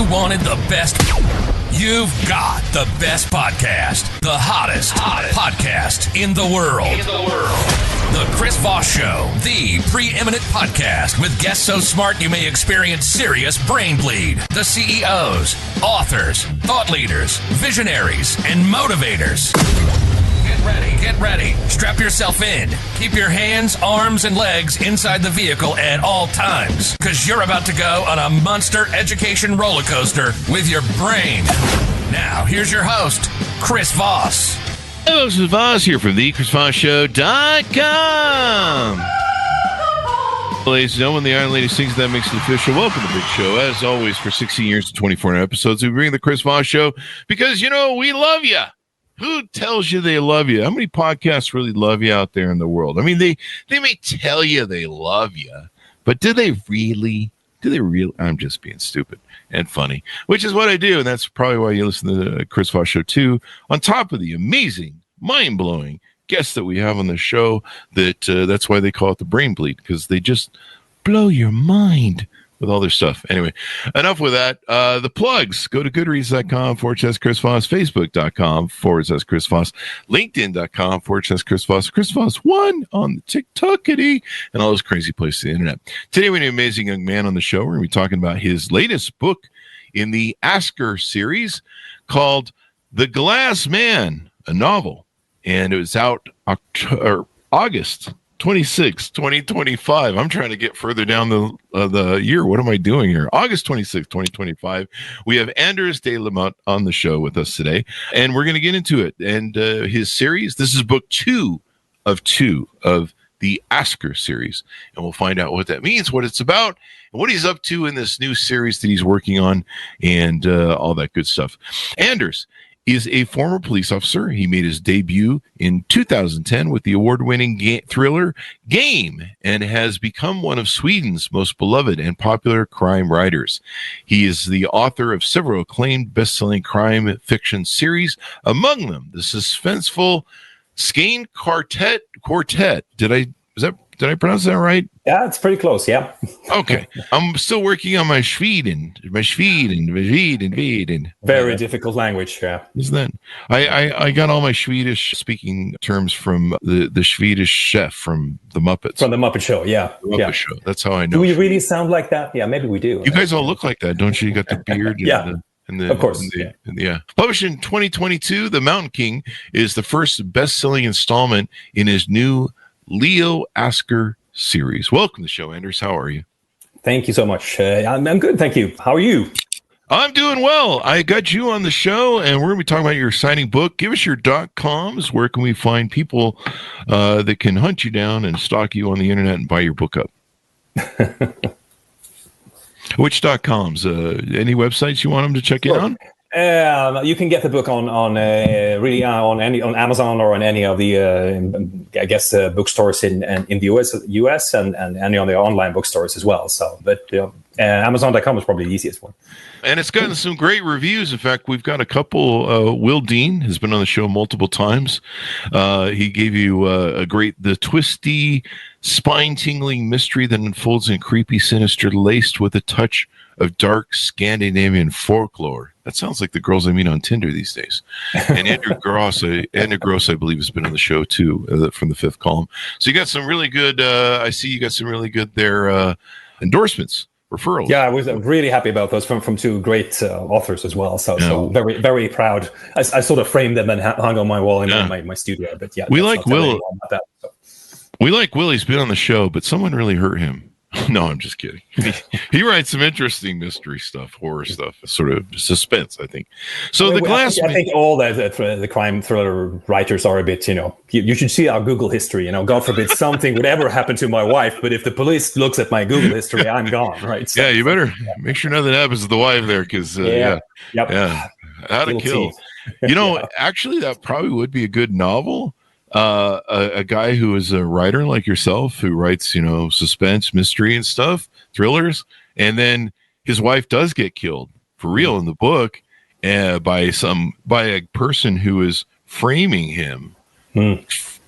you wanted the best, you've got the best podcast. The hottest podcast in the world. The Chris Voss Show, the preeminent podcast with guests so smart you may experience serious brain bleed. The CEOs, authors, thought leaders, visionaries, and motivators. Get ready. Strap yourself in. Keep your hands, arms, and legs inside the vehicle at all times, because you're about to go on a monster education roller coaster with your brain. Now, here's your host, Chris Voss. Hello, this is Voss here from thechrisvossshow.com. Ladies and gentlemen, the Iron Lady sings, that makes it official. Welcome to the big show. As always, for 16 years and 24 episodes, we bring the Chris Voss Show because, we love you. Who tells you they love you? How many podcasts really love you out there in the world? I mean, they may tell you they love you, but do they really? I'm just being stupid and funny, which is what I do. And that's probably why you listen to the Chris Voss Show too, on top of the amazing, mind-blowing guests that we have on the show. That's why they call it the brain bleed, because they just blow your mind with all their stuff. Anyway, enough with that. The plugs. Go to goodreads.com/Chris Voss, Facebook.com/Chris Voss, LinkedIn.com/Chris Voss, Chris Voss 1 on the TikTokity, and all those crazy places on the internet. Today we have an amazing young man on the show. We're going to be talking about his latest book in the Asker series called The Glass Man, a novel. And it was out August 26, 2025. I'm trying to get further down the year. What am I doing here? August 26, 2025. We have Anders de Lamont on the show with us today, and we're going to get into it. And his series, this is book 2 of the Asker series. And we'll find out what that means, what it's about, and what he's up to in this new series that he's working on, and all that good stuff. Anders is a former police officer. He made his debut in 2010 with the award-winning thriller Game, and has become one of Sweden's most beloved and popular crime writers. He is the author of several acclaimed best-selling crime fiction series, among them the suspenseful Skane Quartet. Did I pronounce that right? Yeah, it's pretty close. Yeah. Okay. I'm still working on my Sweden. Very difficult language. Yeah. Isn't that? I got all my Swedish speaking terms from the Swedish chef from the Muppets. From the Muppet Show. Yeah. The Muppet Show. That's how I know. Do we really sound like that? Yeah, maybe we do. You guys all look like that, don't you? You got the beard. Yeah. Of course. Published in 2022, The Mountain King is the first best-selling installment in his new Leonore Asker series. Welcome to the show, Anders. How are you? Thank you so much. I'm good, thank you. How are you? I'm doing well. I got you on the show, and we're going to be talking about your exciting book. Give us your .coms. Where can we find people that can hunt you down and stalk you on the internet and buy your book up? Which .coms? Any websites you want them to check in on? You can get the book on Amazon or on any of the bookstores in the US and any of the online bookstores as well. So, but Amazon.com is probably the easiest one. And it's gotten some great reviews. In fact, we've got a couple. Will Dean has been on the show multiple times. He gave you the twisty, spine-tingling mystery that unfolds in creepy, sinister, laced with a touch of dark Scandinavian folklore. That sounds like the girls I meet on Tinder these days. And Andrew Gross, I believe, has been on the show too, from the Fifth Column. So you got some really good. I see you got some really good endorsements, referrals. Yeah, I was really happy about those from two great authors as well. So very, very proud. I sort of framed them and hung on my wall in my studio. But yeah, we like Will. We like Will. He's been on the show, but someone really hurt him. No, I'm just kidding. He writes some interesting mystery stuff, horror stuff, sort of suspense, I think. So the glass. I think all the crime thriller writers are a bit, you should see our Google history. God forbid something would ever happen to my wife, but if the police looks at my Google history, I'm gone, right? So, you better make sure nothing happens to the wife there, because how to kill. Actually, that probably would be a good novel. A guy who is a writer like yourself, who writes, suspense, mystery and stuff, thrillers, and then his wife does get killed for real in the book by a person who is framing him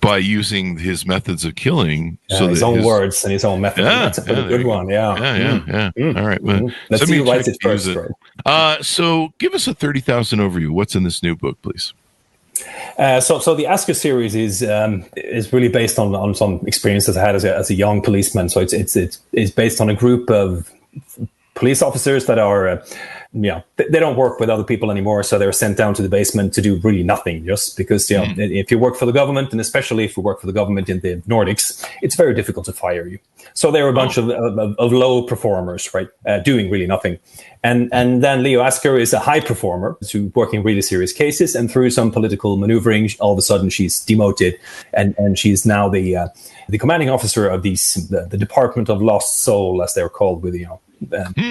by using his methods of killing. So his own words and his own method. That's a pretty good one. Yeah. All right. Well, let's see who writes it first. So give us a 30,000 overview. What's in this new book, please? So the Asker series is really based on some experiences I had as a young policeman. So it's based on a group of police officers that are, they don't work with other people anymore. So they're sent down to the basement to do really nothing, just because, if you work for the government, and especially if you work for the government in the Nordics, it's very difficult to fire you. So they're a bunch of low performers, right? Doing really nothing. And then Leo Asker is a high performer who's working really serious cases. And through some political maneuvering, all of a sudden she's demoted, and she's now the commanding officer of the Department of Lost Soul, as they're called, with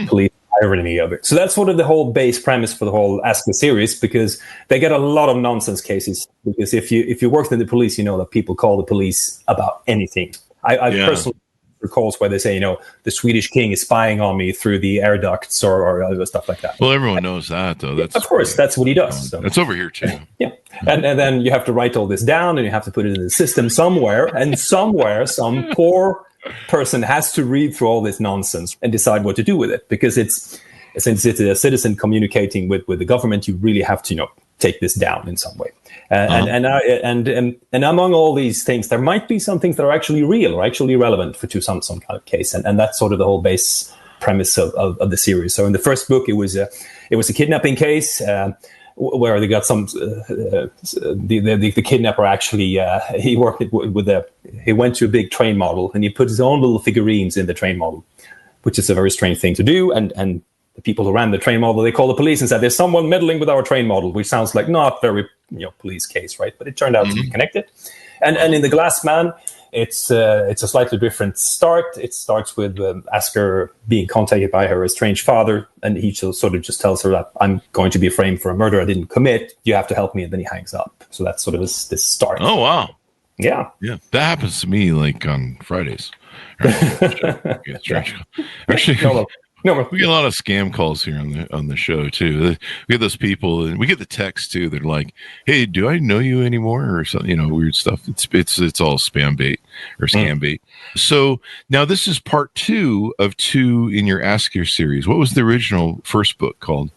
police irony of it. So that's sort of the whole base premise for the whole Asker series, because they get a lot of nonsense cases. Because if you worked in the police, you know that people call the police about anything. I personally recalls where they say, the Swedish king is spying on me through the air ducts or other stuff like that. Well, everyone knows that, though. That's of course, that's what he does. So. It's over here, too. Yeah. And then you have to write all this down, and you have to put it in the system somewhere. And somewhere, some poor person has to read through all this nonsense and decide what to do with it. Because since it's a citizen communicating with the government, you really have to, take this down in some way. And among all these things, there might be some things that are actually real or actually relevant to some kind of case, and that's sort of the whole base premise of the series. So in the first book, it was a kidnapping case where they got some the kidnapper actually he went to a big train model, and he put his own little figurines in the train model, which is a very strange thing to do, and the people who ran the train model, they called the police and said, there's someone meddling with our train model, which sounds like not very, police case, right? But it turned out to be connected. And in The Glass Man, it's a slightly different start. It starts with Asker being contacted by her estranged father, and he sort of just tells her that I'm going to be framed for a murder I didn't commit. You have to help me. And then he hangs up. So that's sort of this start. Oh, wow. Yeah. Yeah. That happens to me like on Fridays. Actually, No, we get a lot of scam calls here on the show too. We get those people, and we get the text too. They're like, "Hey, do I know you anymore?" or something, weird stuff. It's all spam bait or scam bait. So now this is part 2 of 2 in your Asker series. What was the original first book called?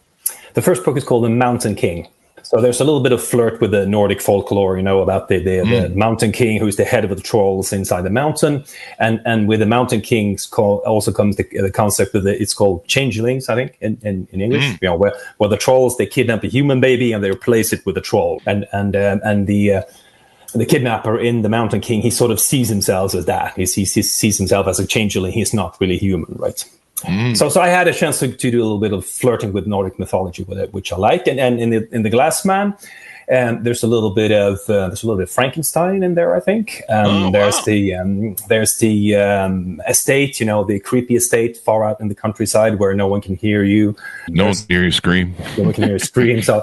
The first book is called The Mountain King. So there's a little bit of flirt with the Nordic folklore, about the Mountain King, who's the head of the trolls inside the mountain. And with the Mountain Kings also comes the concept of it's called changelings, I think, in English, where the trolls, they kidnap a human baby and they replace it with a troll. And the kidnapper in the Mountain King, he sort of sees himself as that. He sees himself as a changeling. He's not really human, right? So I had a chance to do a little bit of flirting with Nordic mythology with it, which I like. And in the Glass Man, there's a little bit of Frankenstein in there, I think. There's the estate, the creepy estate far out in the countryside where no one can hear you. No one can hear you scream. No one can hear you scream. So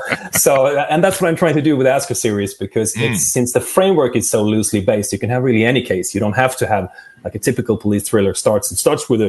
and that's what I'm trying to do with the Asker series, because since the framework is so loosely based, you can have really any case. You don't have to have like a typical police thriller. It starts with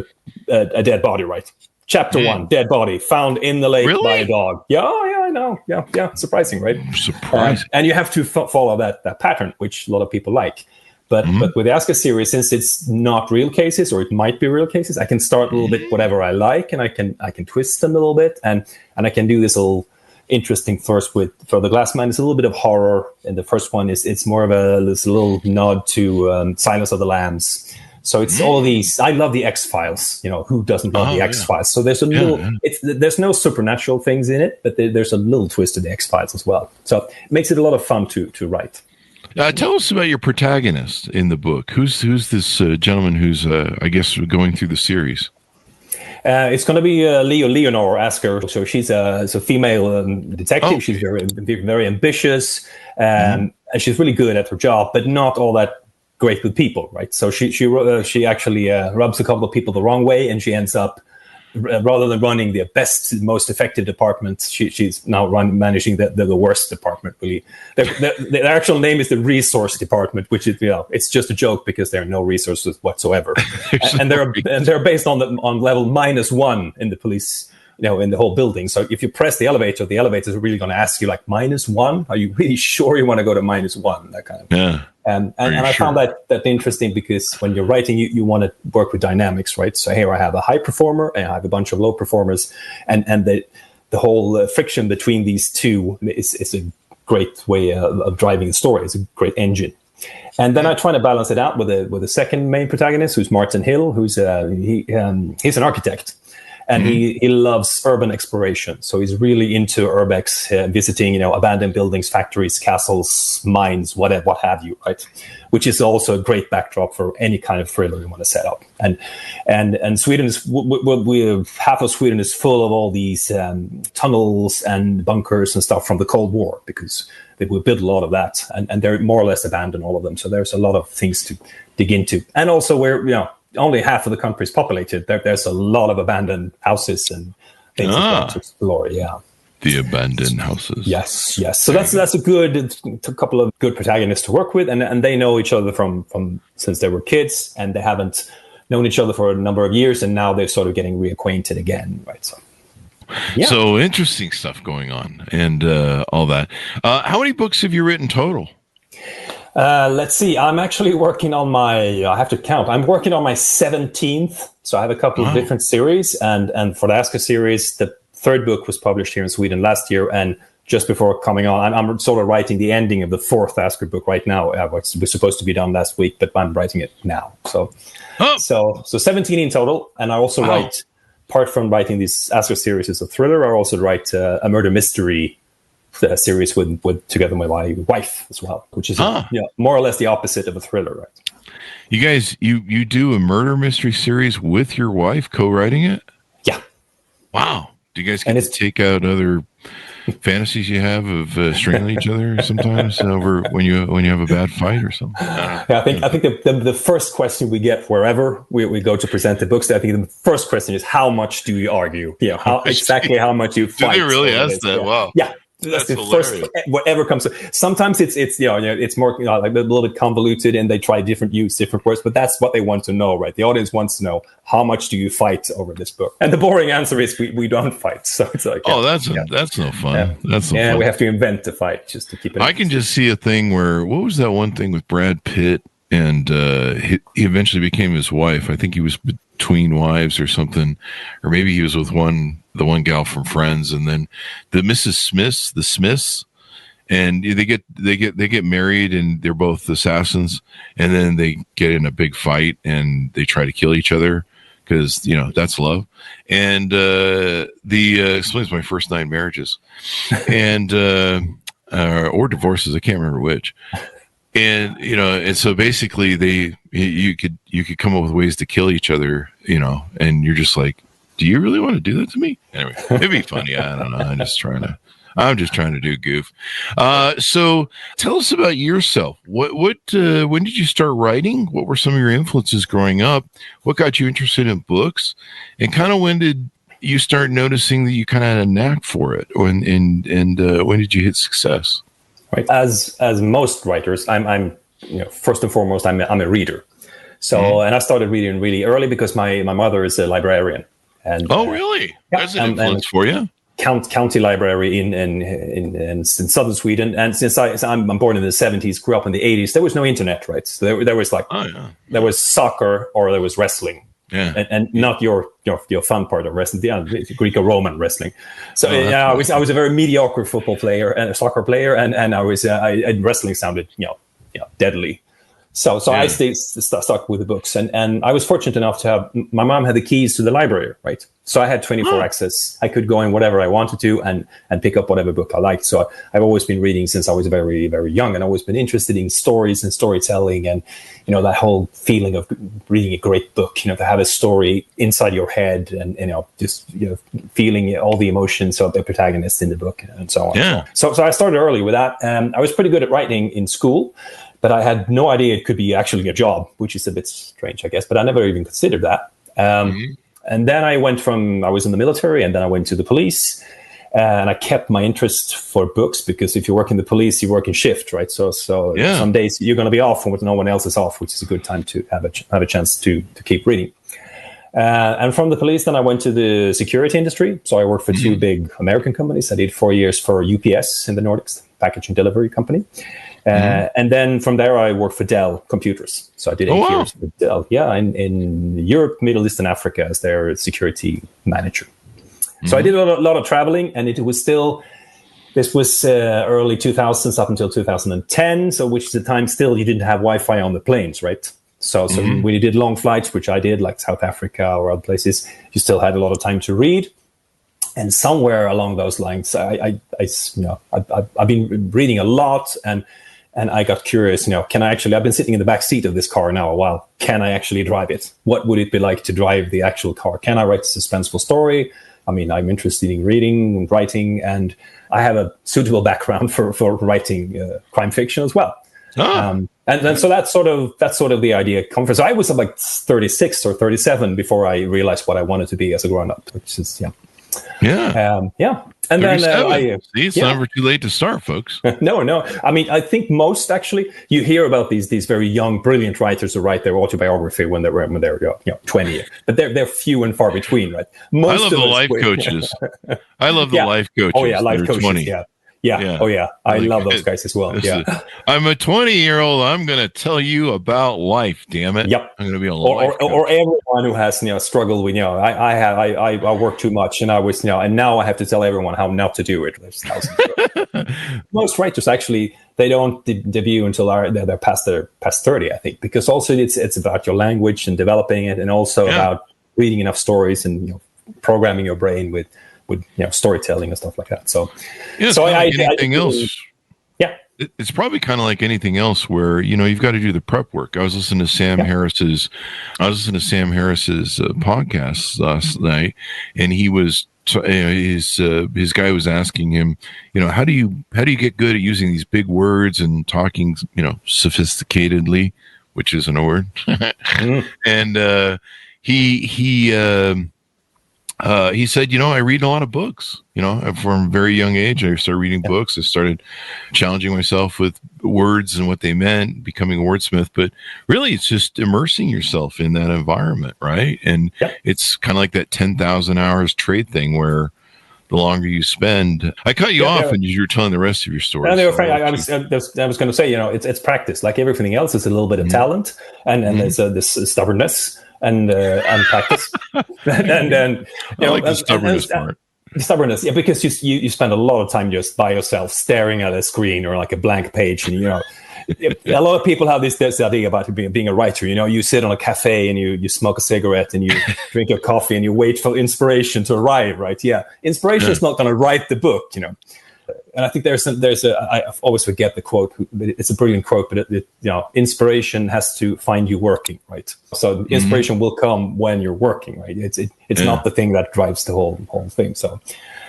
a dead body, right? Chapter 1, dead body found in the lake by a dog. Yeah, I know. Yeah. Surprising, right? Surprising. And you have to follow that pattern, which a lot of people like. But with the Asker series, since it's not real cases, or it might be real cases, I can start a little bit whatever I like, and I can twist them a little bit, and I can do this little interesting first for The Glass Man. It's a little bit of horror, and the first one it's more of this little nod to Silence of the Lambs. So it's all of these. I love the X-Files. Who doesn't love the X-Files? So there's a little. There's no supernatural things in it, but there's a little twist to the X-Files as well. So it makes it a lot of fun to write. Tell us about your protagonist in the book. Who's this gentleman who's I guess going through the series? It's going to be Leonore Asker. So she's a female detective. She's very, very ambitious, and she's really good at her job, but not all that great with people, right? So she actually rubs a couple of people the wrong way, and she ends up, rather than running the best, most effective department, she's now managing the worst department. Really, the actual name is the resource department, which is it's just a joke because there are no resources whatsoever, and they're based on level -1 in the police. In the whole building. So if you press the elevator is really going to ask you like -1. Are you really sure you want to go to -1? That kind of thing. And I found that interesting, because when you're writing, you want to work with dynamics, right? So here I have a high performer and I have a bunch of low performers, and the whole friction between these two is a great way of driving the story. It's a great engine. And then I try to balance it out with a second main protagonist, who's Martin Hill, who's he's an architect, and he loves urban exploration. So he's really into urbex, visiting abandoned buildings, factories, castles, mines, what have you, right? Which is also a great backdrop for any kind of thriller you want to set up. And Sweden is half of Sweden is full of all these tunnels and bunkers and stuff from the Cold War, because we built a lot of that, and they're more or less abandoned, all of them. So there's a lot of things to dig into. And also where, only half of the country is populated, there's a lot of abandoned houses and things to explore. Yeah. The abandoned houses. Yes. So that's a couple of good protagonists to work with, and they know each other from since they were kids, and they haven't known each other for a number of years, and now they're sort of getting reacquainted again, right? So. Yeah. So interesting stuff going on, and all that. How many books have you written total? Let's see. I'm actually working on I have to count. I'm working on my 17th. So I have a couple of different series, and for the Asker series, the third book was published here in Sweden last year, and just before coming on, I'm sort of writing the ending of the fourth Asker book right now. It was supposed to be done last week, but I'm writing it now. So 17 in total, and I also write. Apart from writing these Asker series as a thriller, I also write a murder mystery series together with my wife as well, which is more or less the opposite of a thriller, right? You guys, you do a murder mystery series with your wife, co-writing it? Yeah. Wow. Do you guys get to take out other fantasies you have of strangling each other sometimes over when you have a bad fight or something? Yeah, I think the first question we get wherever we go to present the books, I think the first question is, how much do you argue? How much you fight? Do they really ask that? Yeah. Wow. Yeah. That's the first, whatever comes to. Sometimes it's more like a little bit convoluted, and they try different words, but that's what they want to know, right? The audience wants to know, how much do you fight over this book? And the boring answer is we don't fight. So it's like, that's no fun. Yeah. That's no fun. We have to invent a fight just to keep it. I can just see a thing where, what was that one thing with Brad Pitt, and he eventually became his wife. I think he was between wives or something, or maybe he was with the one gal from Friends, and then the the Smiths, and they get married, and they're both assassins, and then they get in a big fight and they try to kill each other because that's love. And explains my first 9 marriages, and or divorces. I can't remember which. And and so basically you could come up with ways to kill each other, and you're just like, do you really want to do that to me? Anyway, it'd be funny. I don't know. I'm just trying to do goof. So tell us about yourself. When did you start writing? What were some of your influences growing up? What got you interested in books? And kind of when did you start noticing that you kind of had a knack for it? And when did you hit success? Right. As most writers, I'm first and foremost, I'm a reader. So, and I started reading really early because my mother is a librarian. And really? There's an influence for you. County library in southern Sweden, and since I'm born in the 70s, grew up in the 80s, there was no internet, right? So there was there was soccer or there was wrestling, and not your fun part of wrestling, Greco-Roman wrestling. So I was a very mediocre football player and a soccer player, and wrestling sounded deadly. So I stayed stuck with the books, and I was fortunate enough to have my mom had the keys to the library, right? So I had 24 access. I could go in whatever I wanted to and pick up whatever book I liked. So I've always been reading since I was very, very young, and always been interested in stories and storytelling, and that whole feeling of reading a great book. To have a story inside your head, and just feeling all the emotions of the protagonist in the book, and so on. Yeah. So I started early with that. I was pretty good at writing in school, but I had no idea it could be actually a job, which is a bit strange, I guess. But I never even considered that. And then I was in the military, and then I went to the police, and I kept my interest for books, because if you work in the police, you work in shift, right? So some days you're going to be off when no one else is off, which is a good time to have a chance to keep reading. And from the police, then I went to the security industry. So I worked for 2 big American companies. I did 4 years for UPS in the Nordics, package and delivery company. And then from there, I worked for Dell Computers. So I did 8 years with Dell, in Europe, Middle East, and Africa as their security manager. So I did a lot of traveling, and it was still, this was early 2000s up until 2010. So which is the time still you didn't have Wi-Fi on the planes, right? So when you did long flights, which I did, like South Africa or other places, you still had a lot of time to read. And somewhere along those lines, I've been reading a lot, and I got curious. I've been sitting in the back seat of this car now a while. Can I actually drive it? What would it be like to drive the actual car? Can I write a suspenseful story? I mean, I'm interested in reading and writing, and I have a suitable background for writing crime fiction as well. And then so that's sort of the idea. Conference. I was like 36 or 37 before I realized what I wanted to be as a grown up, which is And then see, it's never too late to start, folks. No. I mean, I think most actually you hear about these very young, brilliant writers who write their autobiography when they're 20, but they're few and far between, right? I love the life coaches. I love the life coaches. Oh yeah, life coaches. 20. Yeah. Oh yeah. I love those guys as well. Yeah. I'm a 20-year-old. I'm going to tell you about life. Damn it. Yep. I'm going to be a life coach. Or everyone who has struggled with I work too much, and I was and now I have to tell everyone how not to do it. There's thousands of most writers actually they don't debut until they're past 30, I think, because also it's about your language and developing it, and also about reading enough stories and programming your brain with storytelling and stuff like that. So anything else. Yeah. It's probably kind of like anything else where, you've got to do the prep work. I was listening to Sam Harris's podcast last night, and he was, his guy was asking him, how do you get good at using these big words and talking, sophisticatedly, which isn't a word. And, he said, I read a lot of books, from a very young age. I started reading books. I started challenging myself with words and what they meant, becoming a wordsmith. But really, it's just immersing yourself in that environment, right? And it's kind of like that 10,000 hours trade thing where the longer you spend, I cut you off and you were telling the rest of your story. I was going to say, it's practice. Like everything else, it's a little bit of talent, and there's this stubbornness. And practice, and then I like the stubbornness part. Stubbornness, because you spend a lot of time just by yourself, staring at a screen or like a blank page, and a lot of people have this idea about being a writer. You sit on a cafe and you smoke a cigarette and you drink your coffee and you wait for inspiration to arrive. Right? Yeah, inspiration is not going to write the book. And I think I always forget the quote. It's a brilliant quote, but inspiration has to find you working, right? So inspiration will come when you're working, right? It's not the thing that drives the whole thing. So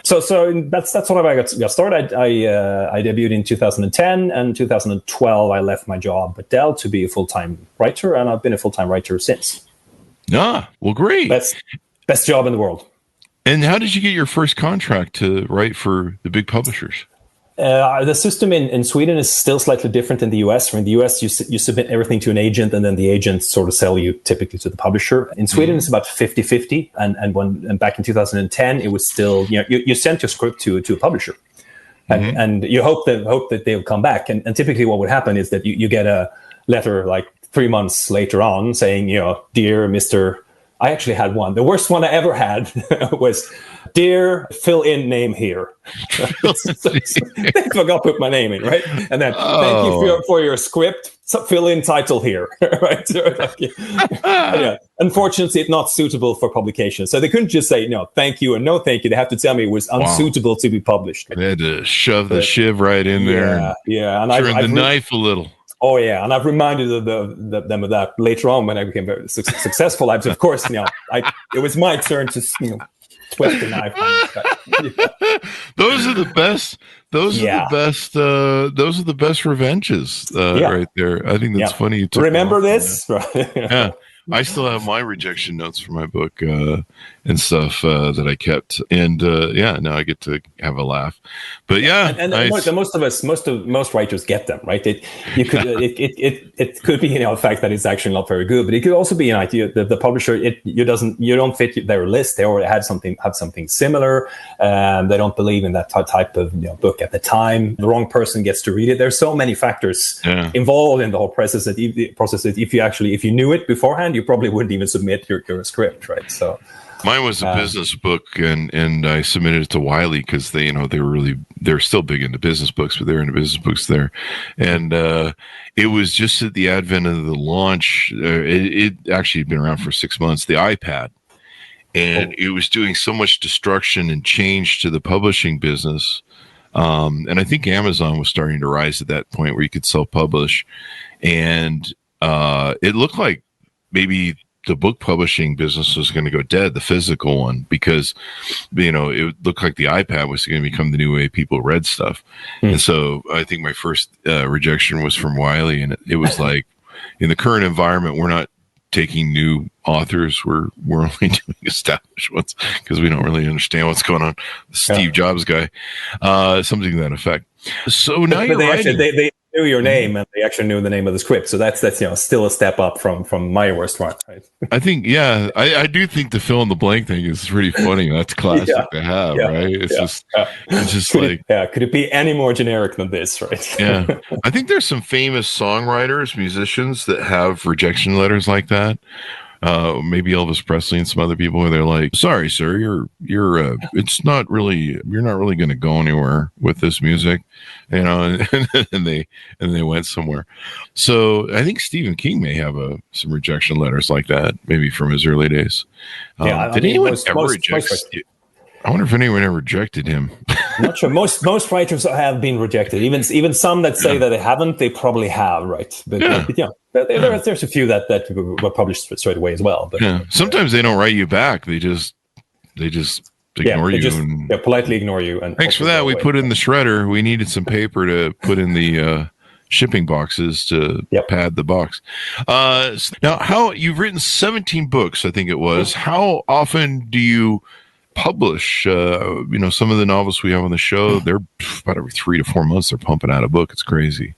that's sort of how I got started. I debuted in 2010, and 2012 I left my job at Dell to be a full-time writer, and I've been a full-time writer since. Well, great. Best job in the world. And how did you get your first contract to write for the big publishers? The system in Sweden is still slightly different than the US. In the US, you submit everything to an agent, and then the agent sort of sell you typically to the publisher. In Sweden, it's about 50-50. And back in 2010, it was still, you sent your script to a publisher. And you hope that they'll come back. And typically what would happen is that you get a letter like 3 months later on saying, dear Mr. I actually had one. The worst one I ever had was, dear, fill in name here. They forgot to put my name in, right? And then, thank you for your script. So fill in title here, right? Unfortunately, it's not suitable for publication. So they couldn't just say, no, thank you and no thank you. They have to tell me it was unsuitable to be published. They had to shove the shiv right in there. Yeah. And turn the knife a little. Oh yeah, and I've reminded them of that later on when I became very successful. Of course, it was my turn to twist the knife. Those are the best. Those are the best revenges right there. I think that's funny. You took remember this? Yeah. I still have my rejection notes for my book and stuff that I kept, and now I get to have a laugh. But most writers get them, right. It could be the fact that it's actually not very good, but it could also be an idea that the publisher you don't fit their list. They already have something similar. They don't believe in that type of book at the time. The wrong person gets to read it. There's so many factors involved in the whole process that if you knew it beforehand, you probably wouldn't even submit your script, right? So Mine was a business book, and I submitted it to Wiley because they're still big into business books, but they're into business books there, and it was just at the advent of the launch. It actually had been around for 6 months. The iPad, and it was doing so much destruction and change to the publishing business, and I think Amazon was starting to rise at that point where you could self-publish, and it looked like maybe the book publishing business was going to go dead, the physical one, because, it looked like the iPad was going to become the new way people read stuff. And so I think my first rejection was from Wiley, and it was like, in the current environment, we're not taking new authors. We're only doing established ones because we don't really understand what's going on. The Steve Jobs guy, something to that effect. So now you're writing. They knew your name, and they actually knew the name of the script. So that's still a step up from my worst one, right? I think, I do think the fill in the blank thing is pretty funny. That's classic to have, right? It's just could it be any more generic than this, right? Yeah, I think there's some famous songwriters, musicians that have rejection letters like that. Maybe Elvis Presley and some other people where they're like, "Sorry, sir, you're not really going to go anywhere with this music," and they went somewhere. So I think Stephen King may have some rejection letters like that, maybe from his early days. Did anyone ever reject? I wonder if anyone ever rejected him. I'm not sure. Most writers have been rejected. Even some that say that they haven't, they probably have, right? But there's a few that were published straight away as well. But sometimes they don't write you back. They just ignore you. And politely ignore you. And thanks for that. We put in the shredder. We needed some paper to put in the shipping boxes to pad the box. Now, how you've written 17 books, I think it was. How often do you publish? Some of the novels we have on the show, they're about every 3 to 4 months they're pumping out a book. It's crazy.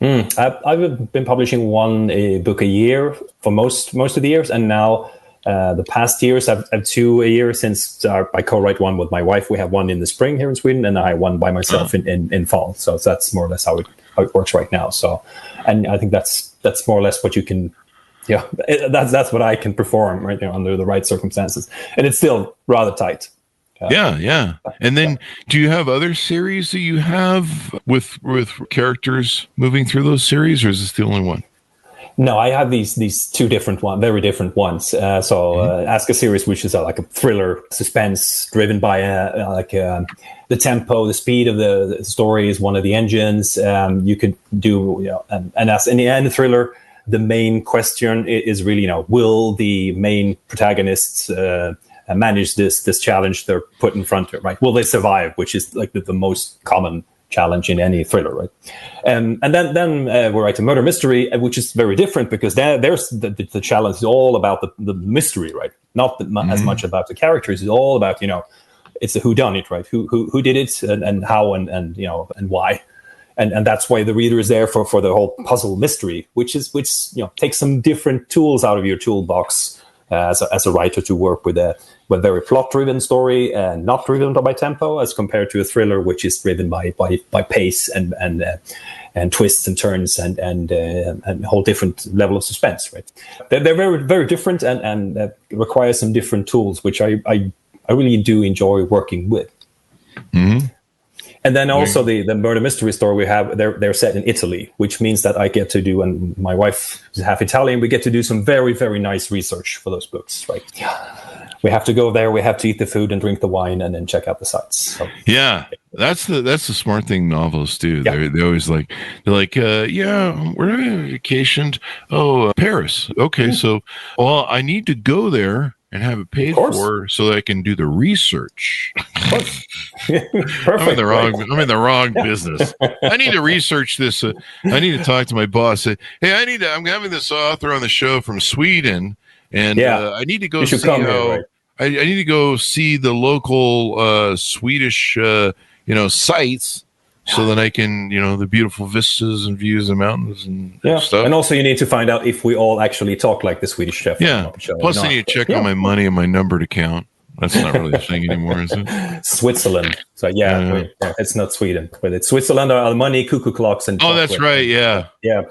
I've been publishing one book a year for most of the years, and now the past years I've 2 a year since I co-write one with my wife. We have one in the spring here in Sweden, and I have one by myself in fall. So that's more or less how it works right now. So, and I think that's more or less what you can. Yeah, that's what I can perform right now under the right circumstances, and it's still rather tight. And then, do you have other series that you have with characters moving through those series, or is this the only one? No, I have these two very different ones. Asker series, which is like a thriller suspense driven by the tempo, the speed of the story is one of the engines. You could do, and as in the end thriller, the main question is really, will the main protagonists manage this challenge they're put in front of, right? Will they survive? Which is like the most common challenge in any thriller, right? And then we write a murder mystery, which is very different because there's the challenge is all about the mystery, right? Not as much about the characters. It's all about, it's a whodunit, right? Who did it and how and why. And that's why the reader is there for the whole puzzle mystery, which takes some different tools out of your toolbox as a writer to work with a very plot-driven story and not driven by tempo, as compared to a thriller which is driven by pace and twists and turns and a whole different level of suspense. Right? They're very, very different and require some different tools, which I really do enjoy working with. Mm-hmm. And then also the murder mystery story we have, they're set in Italy, which means that I get to do, and my wife is half Italian, we get to do some very, very nice research for those books, right? We have to go there, we have to eat the food and drink the wine and then check out the sites. So, that's the smart thing novels do. Yeah. They're always like, we're vacationed. Paris. Okay, so, I need to go there and have it paid for so that I can do the research. Perfect. I'm in the wrong business. I need to research this. I need to talk to my boss. Say, hey, I'm having this author on the show from Sweden, and I need to go see I need to go see the local Swedish sites. So that I can, the beautiful vistas and views of mountains and stuff. And also you need to find out if we all actually talk like the Swedish chef. Yeah. Plus I need to check on my money and my number to count. That's not really a thing anymore, is it? Switzerland. So it's not Sweden, but it's Switzerland are money, cuckoo clocks, and chocolate. That's right. Yeah. Yeah.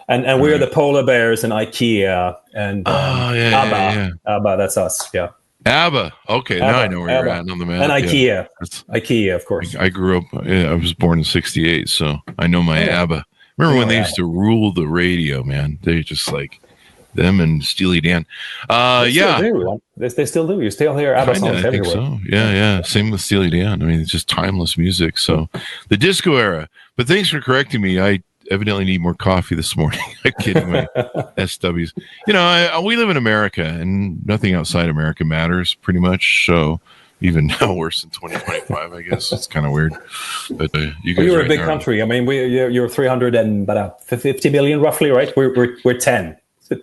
And we're the polar bears and IKEA and ABBA. ABBA, that's us. Yeah. ABBA. Okay, now I know where you're at on the map. And IKEA. IKEA, of course. I grew up. I was born in '68, so I know my ABBA. Remember when they used to rule the radio, man? They just like them and Steely Dan. They still do. You still hear ABBA songs everywhere. So. Yeah. Same with Steely Dan. I mean, it's just timeless music. So the disco era. But thanks for correcting me. I evidently need more coffee this morning. I'm kidding me. SWs. We live in America, and nothing outside America matters pretty much. So even now, worse in 2025, I guess. It's kind of weird. But you guys you're a big country. I mean, you're 350 million roughly, right? We're 10.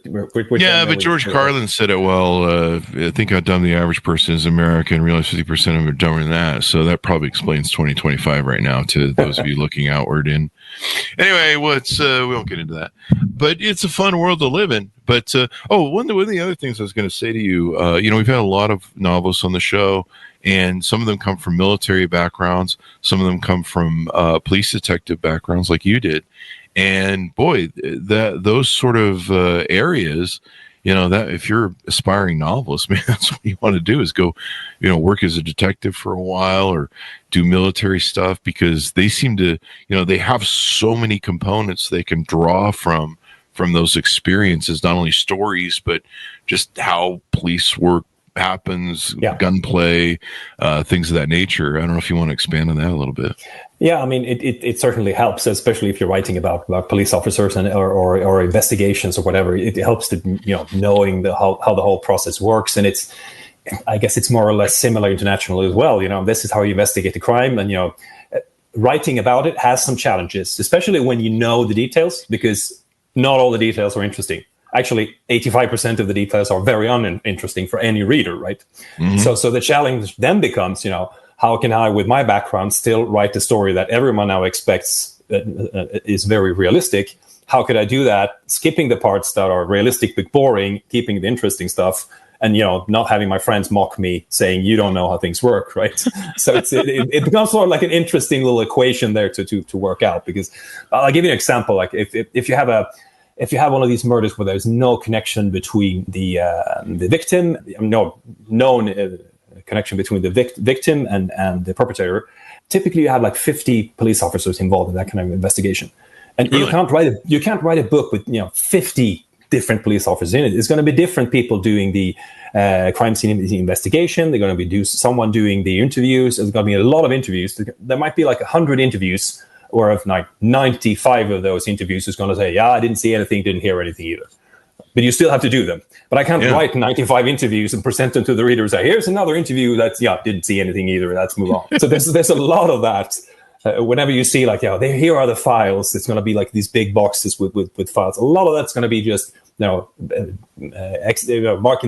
But George Carlin said it well. I think how dumb the average person is in America, and realize 50% of them are dumber than that. So that probably explains 2025 right now to those of you looking outward in. Anyway, we won't get into that. But it's a fun world to live in. But one of the other things I was going to say to you, we've had a lot of novelists on the show, and some of them come from military backgrounds. Some of them come from police detective backgrounds like you did. And boy, those sort of areas, that if you're aspiring novelist, man, that's what you want to do is go, work as a detective for a while or do military stuff, because they seem to, they have so many components they can draw from those experiences, not only stories, but just how police work happens, gunplay, things of that nature. I don't know if you want to expand on that a little bit. Yeah, I mean, it certainly helps, especially if you're writing about police officers or investigations or whatever. It helps to knowing how the whole process works, and I guess it's more or less similar internationally as well. This is how you investigate the crime, and writing about it has some challenges, especially when you know the details, because not all the details are interesting. Actually, 85% of the details are very uninteresting for any reader, right? Mm-hmm. So the challenge then becomes, how can I, with my background, still write the story that everyone now expects is very realistic? How could I do that, skipping the parts that are realistic but boring, keeping the interesting stuff, and not having my friends mock me saying you don't know how things work, right? So it becomes sort of like an interesting little equation there to work out. Because I'll give you an example. Like if you have one of these murders where there's no connection between the victim, no known connection between the victim and the perpetrator, typically you have like 50 police officers involved in that kind of investigation, and really? you can't write a book with 50 different police officers in it. It's going to be different people doing the crime scene investigation. They're going to be someone doing the interviews. There's going to be a lot of interviews. There might be like 100 interviews, or if 95 of those interviews is going to say, I didn't see anything, didn't hear anything either. But you still have to do them. But I can't write 95 interviews and present them to the reader and say, here's another interview that's, didn't see anything either. Let's move on. So there's a lot of that. Whenever you see like, here are the files, it's going to be like these big boxes with files. A lot of that's going to be just, marking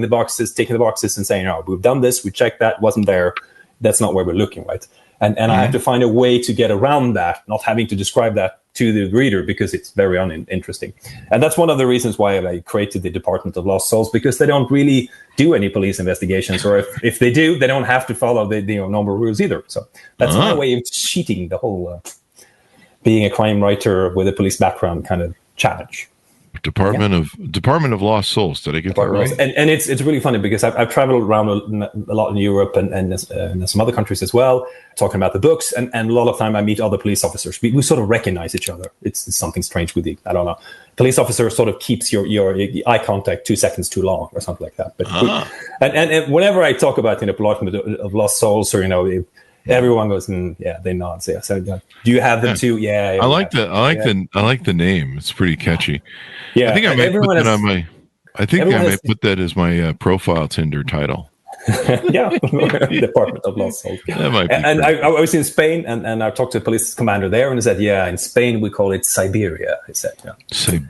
the boxes, ticking the boxes and saying, we've done this, we checked that, wasn't there. That's not where we're looking, right? And I have to find a way to get around that, not having to describe that to the reader, because it's very uninteresting. And that's one of the reasons why I created the Department of Lost Souls, because they don't really do any police investigations, or if they do, they don't have to follow the normal rules either. So that's my way of cheating the whole being a crime writer with a police background kind of challenge. Department of Lost Souls. Did I get that right? And it's really funny because I've traveled around a lot in Europe and some other countries as well, talking about the books. And a lot of time I meet other police officers. We sort of recognize each other. It's something strange with I don't know. Police officer sort of keeps your eye contact 2 seconds too long or something like that. But and whenever I talk about Department of Lost Souls, or everyone goes, they nod. So do you have them too? Yeah. I like the name. It's pretty catchy. Yeah, I think I might put that on my. I think I might put that as my profile Tinder title. Department of Lost Souls. That might be. And I was in Spain, and I talked to the police commander there, and he said, in Spain we call it Siberia. He said,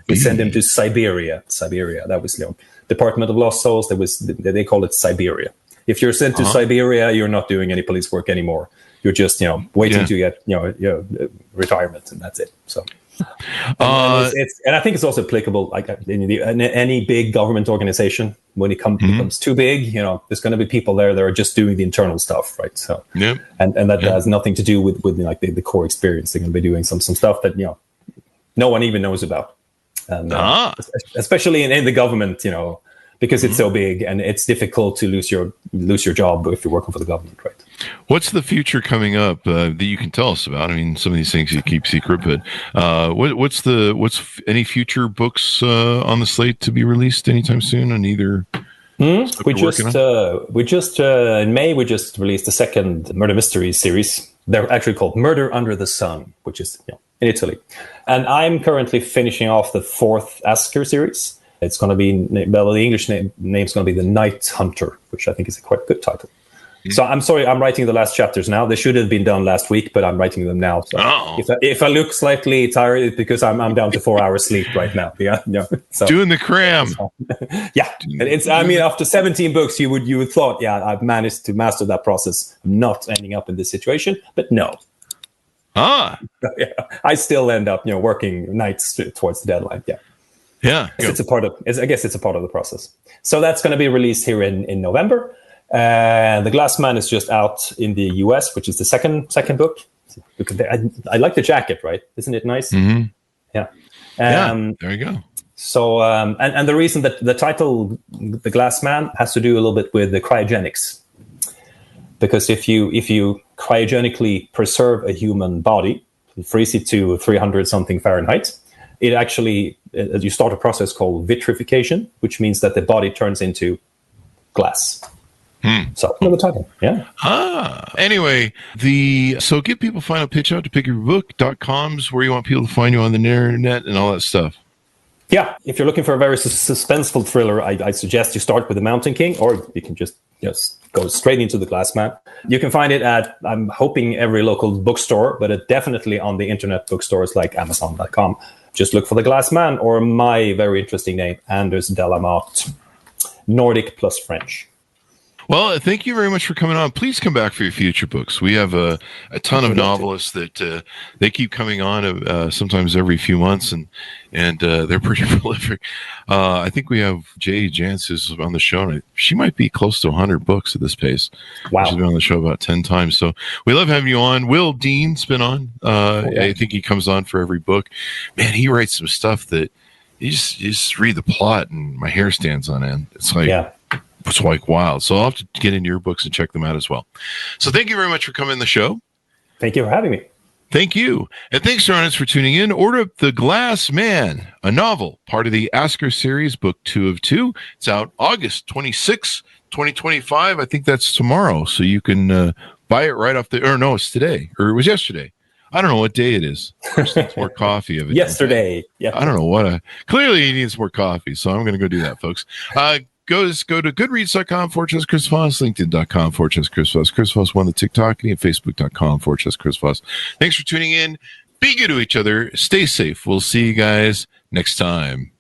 we send him to Siberia. That was Department of Lost Souls. They call it Siberia. If you're sent to Siberia, you're not doing any police work anymore. You're just waiting to get retirement, and that's it. So. And I think it's also applicable like in any big government organization. When it becomes too big, there's going to be people there that are just doing the internal stuff, right? So and that has nothing to do with like the core experience. They're going to be doing some stuff that no one even knows about, and especially in the government, because it's so big and it's difficult to lose your job if you're working for the government, right? What's the future coming up that you can tell us about? I mean, some of these things you keep secret, but what's any future books on the slate to be released anytime soon on either? We just in May we just released the second murder mystery series. They're actually called Murder Under the Sun, which is in Italy, and I'm currently finishing off the fourth Asker series. It's going to be, well, the English name is going to be The Night Hunter, which I think is a quite good title. So I'm sorry, I'm writing the last chapters now. They should have been done last week, but I'm writing them now. So if I look slightly tired, it's because I'm down to 4 hours sleep right now. So, doing the cram. It's. I mean, after 17 books, you would thought, I've managed to master that process, not ending up in this situation, but no. I still end up, working nights towards the deadline. It's a part of. I guess it's a part of the process. So that's going to be released here in November. The Glass Man is just out in the US, which is the second book. I like the jacket, right? Isn't it nice? Mm-hmm. Yeah. There you go. So, and the reason that the title, The Glass Man, has to do a little bit with the cryogenics. Because if you cryogenically preserve a human body, freeze it to 300 something Fahrenheit, it actually, you start a process called vitrification, which means that the body turns into glass. So another title, Anyway, so give people final pitch out to pickyourbook.com's where you want people to find you on the internet and all that stuff. Yeah, if you're looking for a very suspenseful thriller, I suggest you start with The Mountain King, or you can just go straight into The Glass Man. You can find it at, I'm hoping, every local bookstore, but definitely on the internet bookstores like Amazon.com. Just look for The Glass Man, or my very interesting name, Anders Delamotte, Nordic plus French. Well, thank you very much for coming on. Please come back for your future books. We have a ton of novelists that they keep coming on sometimes every few months, and they're pretty prolific. I think we have Jay Jantz who's on the show, and she might be close to 100 books at this pace. Wow. She's been on the show about 10 times. So we love having you on. Will Dean's been on. I think he comes on for every book. Man, he writes some stuff that you just read the plot and my hair stands on end. It's like... It's like wild. So I'll have to get into your books and check them out as well. So thank you very much for coming on the show. Thank you for having me. Thank you. And thanks to our audience for tuning in. Order up The Glass Man, a novel, part of the Asker series, book 2 of 2. It's out August 26, 2025. I think that's tomorrow. So you can buy it right off it's today, or it was yesterday. I don't know what day it is. Chris needs more coffee of it. Yesterday. Yeah. I don't know what. Clearly he needs more coffee. So I'm going to go do that, folks. Go to goodreads.com/Chris Voss, LinkedIn.com/Chris Voss, Chris Voss won the TikTok, and Facebook.com/Chris Voss. Thanks for tuning in. Be good to each other. Stay safe. We'll see you guys next time.